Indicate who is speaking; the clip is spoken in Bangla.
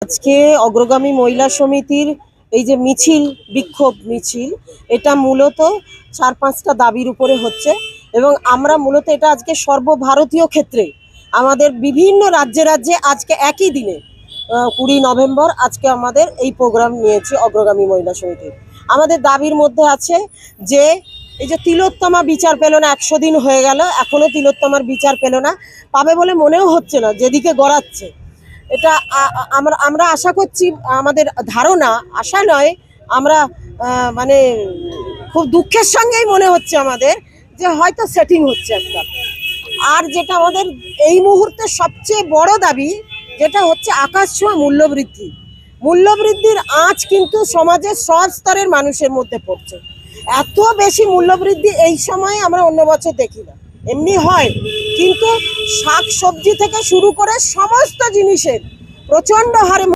Speaker 1: আজকে অগ্রগামী মহিলা সমিতির এই যে মিছিল, বিক্ষোভ মিছিল, এটা মূলত 4-5টা দাবির উপরে হচ্ছে এবং আমরা মূলত এটা আজকে সর্বভারতীয় ক্ষেত্রে আমাদের বিভিন্ন রাজ্যে রাজ্যে আজকে একই দিনে 20 নভেম্বর আজকে আমাদের এই প্রোগ্রাম নিয়েছি অগ্রগামী মহিলা সমিতির। আমাদের দাবির মধ্যে আছে যে এই যে তিলোত্তমা বিচার পেল না, 100 দিন হয়ে গেল, এখনো তিলোত্তমার বিচার পেল না, পাবে বলে মনেও হচ্ছে না যেদিকে গড়াচ্ছে। এটা আমরা আমরা আশা করছি, আমাদের ধারণা, আশা নয়, আমরা মানে খুব দুঃখের সঙ্গেই মনে হচ্ছে আমাদের যে হয়তো সেটিং হচ্ছে একটা। আর যেটা আমাদের এই মুহূর্তে সবচেয়ে বড় দাবি, যেটা হচ্ছে আকাশ ছোঁয়া মূল্যবৃদ্ধি। মূল্যবৃদ্ধির আঁচ কিন্তু সমাজের সব স্তরের মানুষের মধ্যে পড়ছে। এত বেশি মূল্যবৃদ্ধি এই সময় আমরা অন্য বছর দেখি না। এমনি হয়, কিন্তু শাক সবজি থেকে শুরু করে সমস্ত জিনিসের প্রচণ্ড হারে